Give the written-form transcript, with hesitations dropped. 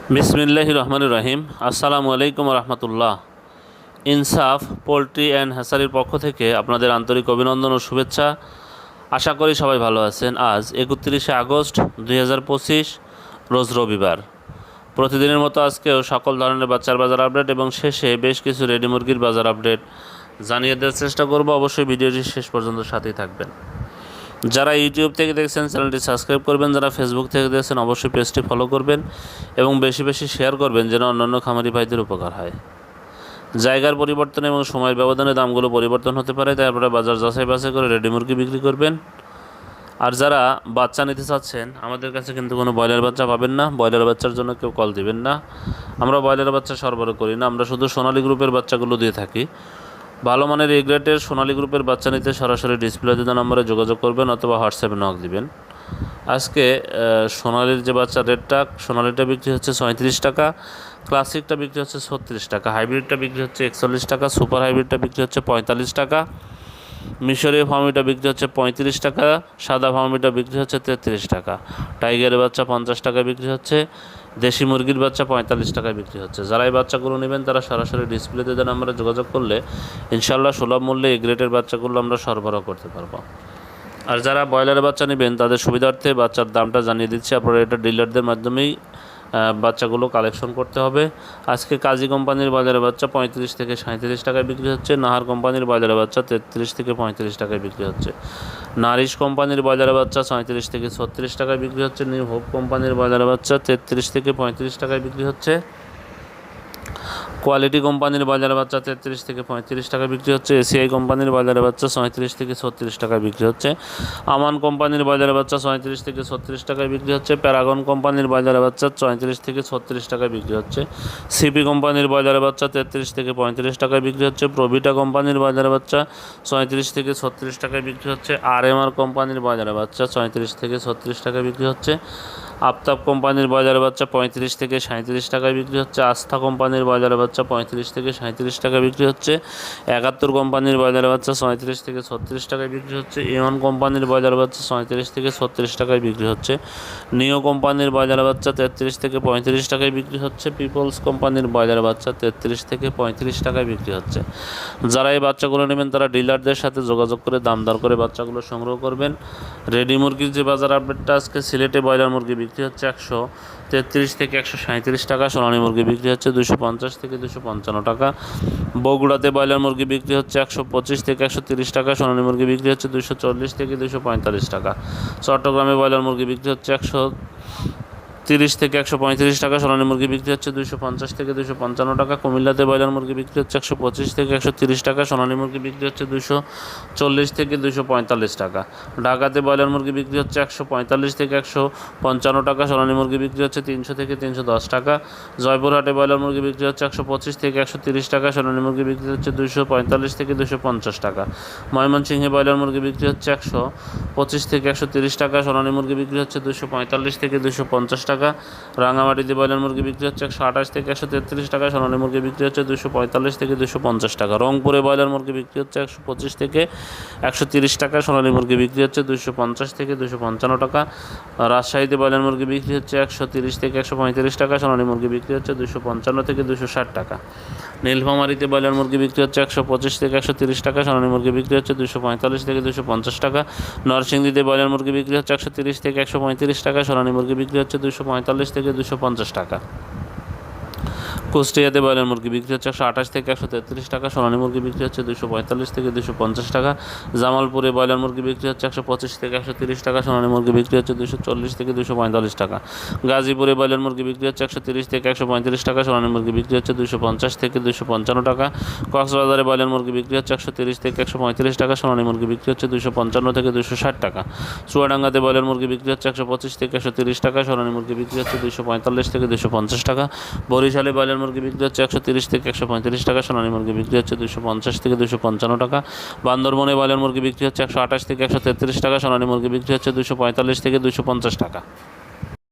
বিসমিল্লাহির রহমানির রহিম। আসসালামু আলাইকুম রহমতুল্লাহ। ইনসাফ পোলট্রি অ্যান্ড হ্যাসারির পক্ষ থেকে আপনাদের আন্তরিক অভিনন্দন ও শুভেচ্ছা। আশা করি সবাই ভালো আছেন। আজ 31শে আগস্ট 2025 রোজ রবিবার। প্রতিদিনের মতো আজকেও সকল ধরনের বাচ্চার বাজার আপডেট এবং শেষে বেশ কিছু রেডি মুরগির বাজার আপডেট জানিয়ে দেওয়ার চেষ্টা করব। অবশ্যই ভিডিওটি শেষ পর্যন্ত সাথেই থাকবেন। যারা ইউটিউব থেকে দেখছেন চ্যানেলটি সাবস্ক্রাইব করবেন, যারা ফেসবুক থেকে দেখছেন অবশ্যই পেজটি ফলো করবেন এবং বেশি বেশি শেয়ার করবেন যেন অন্যান্য খামারি ভাইদের উপকার হয়। জায়গার পরিবর্তন এবং সময়ের ব্যবধানে দামগুলো পরিবর্তন হতে পারে, তাই আপনারা বাজার যাচাই বাছাই করে রেডি মুরগি বিক্রি করবেন। আর যারা বাচ্চা নিতে চাচ্ছেন, আমাদের কাছে কিন্তু কোনো ব্রয়লার বাচ্চা পাবেন না। ব্রয়লার বাচ্চার জন্য কেউ কল দিবেন না। আমরা ব্রয়লার বাচ্চা সরবরাহ করি না, আমরা শুধু সোনালী গ্রুপের বাচ্চাগুলো দিয়ে থাকি। ভালো মানের এ গ্রেডের সোনালী গ্রুপের বাচ্চা নিতে সরাসরি ডিসপ্লে দেওয়া নম্বরে যোগাযোগ করবেন অথবা হোয়াটসঅ্যাপে নক দিবেন। আজকে সোনালীর যে বাচ্চা রেটটা, সোনালীটা বিক্রি হচ্ছে 37 টাকা, ক্লাসিকটা বিক্রি হচ্ছে 36 টাকা, হাইব্রিডটা বিক্রি হচ্ছে 41 টাকা, সুপার হাইব্রিডটা বিক্রি হচ্ছে 45 টাকা, মিশরীয় ফার্মিটা বিক্রি হচ্ছে 35 টাকা, সাদা ফার্মিটা বিক্রি হচ্ছে 33 টাকা, টাইগারের বাচ্চা 50 টাকায় বিক্রি হচ্ছে, দেশি মুরগির বাচ্চা 45 টাকায় বিক্রি হচ্ছে। যারা এই বাচ্চাগুলো নেবেন তারা সরাসরি ডিসপ্লেতে দেন আমরা যোগাযোগ করলে ইনশাআল্লাহ সুলভ মূল্যে এই গ্রেডের বাচ্চাগুলো আমরা সরবরাহ করতে পারবো। আর যারা ব্রয়লারের বাচ্চা নেবেন তাদের সুবিধার্থে বাচ্চার দামটা জানিয়ে দিচ্ছি। আপনারা এটা ডিলারদের মাধ্যমেই বাচ্চাগুলো কালেকশন করতে হবে। আজকে কাজী কোম্পানির ব্রয়লারের বাচ্চা 35 থেকে 37 টাকায় বিক্রি হচ্ছে, নাহার কোম্পানির ব্রয়লারের বাচ্চা 33 থেকে 35 টাকায় বিক্রি হচ্ছে, নারিশ কোম্পানির ব্রয়লারের বাচ্চা 37 থেকে 36 টাকায় বিক্রি হচ্ছে, নিউ হোপ কোম্পানির ব্রয়লারের বাচ্চা 33 থেকে 35 টাকায় বিক্রি হচ্ছে, কোয়ালিটি কোম্পানির ব্রয়লারের বাচ্চা 33 থেকে 35 টাকা বিক্রি হচ্ছে, এসিআই কোম্পানির ব্রয়লারের বাচ্চা 37 থেকে 36 টাকায় বিক্রি হচ্ছে, আমান কোম্পানির ব্রয়লারের বাচ্চা 37 থেকে 36 টাকায় বিক্রি হচ্ছে, প্যারাগন কোম্পানির ব্রয়লারের বাচ্চা 37 থেকে 36 টাকায় বিক্রি হচ্ছে, সিপি কোম্পানির ব্রয়লারের বাচ্চা 33 থেকে 35 টাকায় বিক্রি হচ্ছে, প্রভিটা কোম্পানির ব্রয়লারের বাচ্চা 37 থেকে 36 টাকায় বিক্রি হচ্ছে, আরএমআর কোম্পানির ব্রয়লারের বাচ্চা 37 থেকে 36 টাকায় বিক্রি হচ্ছে, আফতাব কোম্পানির ব্রয়লারের বাচ্চা 35 থেকে 37 টাকায় বিক্রি হচ্ছে, আস্থা কোম্পানির ব্রয়লারের বাচ্চা 35 থেকে 37 টাকায় বিক্রি হচ্ছে, 71 কোম্পানির ব্রয়লারের বাচ্চা 37 থেকে 36 টাকায় বিক্রি হচ্ছে, এমন কোম্পানির ব্রয়লারের বাচ্চা 37 থেকে 36 টাকায় বিক্রি হচ্ছে, নিও কোম্পানির ব্রয়লারের বাচ্চা 33 থেকে 35 টাকায় বিক্রি হচ্ছে, পিপলস কোম্পানির ব্রয়লারের বাচ্চা 33 থেকে 35 টাকায় বিক্রি হচ্ছে। যারা এই বাচ্চাগুলো নেবেন তারা ডিলারদের সাথে যোগাযোগ করে দাম দর করে বাচ্চাগুলো সংগ্রহ করবেন। রেডি মুরগির যে বাজার আপডেটটা, আজকে সিলেটে ব্রয়লার মুরগি বিক্রি হচ্ছে 133 থেকে 137 টাকা, সোনালী মুরগি বিক্রি হচ্ছে 250 থেকে 255 টাকা, বগুড়াতে ব্রয়লার মুরগি বিক্রি হচ্ছে 125 থেকে 130 টাকা, সোনালী মুরগি বিক্রি হচ্ছে 240 থেকে 245 টাকা, চট্টগ্রামে ব্রয়লার মুরগি বিক্রি হচ্ছে 130 থেকে 135 টাকা, সোনালী মুরগি বিক্রি হচ্ছে 250 থেকে 255 টাকা, কুমিল্লাতে ব্রয়লার মুরগি বিক্রি হচ্ছে 125 থেকে 130 টাকা, সোনালী মুরগি বিক্রি হচ্ছে 240 থেকে 245 টাকা, ঢাকাতে ব্রয়লার মুরগি বিক্রি হচ্ছে 145 থেকে 155 টাকা, সোনালী মুরগি বিক্রি হচ্ছে 300 থেকে 310 টাকা, জয়পুরহাটে ব্রয়লার মুরগি বিক্রি হচ্ছে 125 থেকে 130 টাকা, সোনালী মুরগি বিক্রি হচ্ছে 245 থেকে 250 টাকা, ময়মনসিংহে ব্রয়লার মুরগি বিক্রি হচ্ছে 125 থেকে 130 টাকা, সোনালী মুরগি বিক্রি হচ্ছে 245 থেকে 250 টাকা, রাঙামাটিতে ব্রয়লার মুরগি বিক্রি হচ্ছে 128 থেকে 133 টাকা, সোনালী মুরগি বিক্রি হচ্ছে 245 থেকে 250 টাকা, রংপুরে ব্রয়লার মুরগি বিক্রি হচ্ছে 125 থেকে 130 টাকা, সোনালী মুরগি বিক্রি হচ্ছে 250 থেকে 255 টাকা, রাজশাহীতে ব্রয়লার মুরগি বিক্রি হচ্ছে 130 থেকে 135 টাকা, সোনালী মুরগি বিক্রি হচ্ছে 255 থেকে 260 টাকা, নীলফামারীতে ব্রয়লার মুরগি বিক্রি হচ্ছে 125 থেকে 130 টাকা, সোনালী মুরগি বিক্রি হচ্ছে 245 থেকে 250 টাকা, নরসিংদীতে ব্রয়লার মুরগি বিক্রি হচ্ছে 130 থেকে 135 টাকা, সোনালী মুরগি বিক্রি হচ্ছে 245 থেকে 250 টাকা, কুষ্টিয়াতে ব্রয়লার মুরগি বিক্রি হচ্ছে 128 থেকে 133 টাকা, সোনালী মুরগি বিক্রি হচ্ছে 245 থেকে 250 টাকা, জামালপুরে ব্রয়লার মুরগি বিক্রি হচ্ছে 125 থেকে 130 টাকা, সোনালী মুরগি বিক্রি হচ্ছে 240 থেকে 245 টাকা, গাজীপুরে ব্রয়লার মুরগি বিক্রি হচ্ছে 130 থেকে 135 টাকা, সোনালী মুরগি বিক্রি হচ্ছে 250 থেকে 255 টাকা, কক্সবাজারে ব্রয়লার মুরগি বিক্রি হচ্ছে 130 থেকে 135 টাকা, সোনালী মুরগি বিক্রি হচ্ছে 255 থেকে 260 টাকা, চুয়াডাঙ্গাতে ব্রয়লার মুরগি বিক্রি হচ্ছে 125 থেকে 130 টাকা, সোনালী মুরগি বিক্রি হচ্ছে 245 থেকে 250 টাকা, বরিশালে ব্রয়লার মুরগি বিক্রি হচ্ছে 130 থেকে 135 টাকা, সোনালী মুরগি বিক্রি হচ্ছে 250 থেকে 255 টাকা, বান্দরবনে ব্রয়লার মুরগি বিক্রি হচ্ছে 128 থেকে 133 টাকা, সোনালী মুরগি বিক্রি হচ্ছে 245 থেকে 250 টাকা।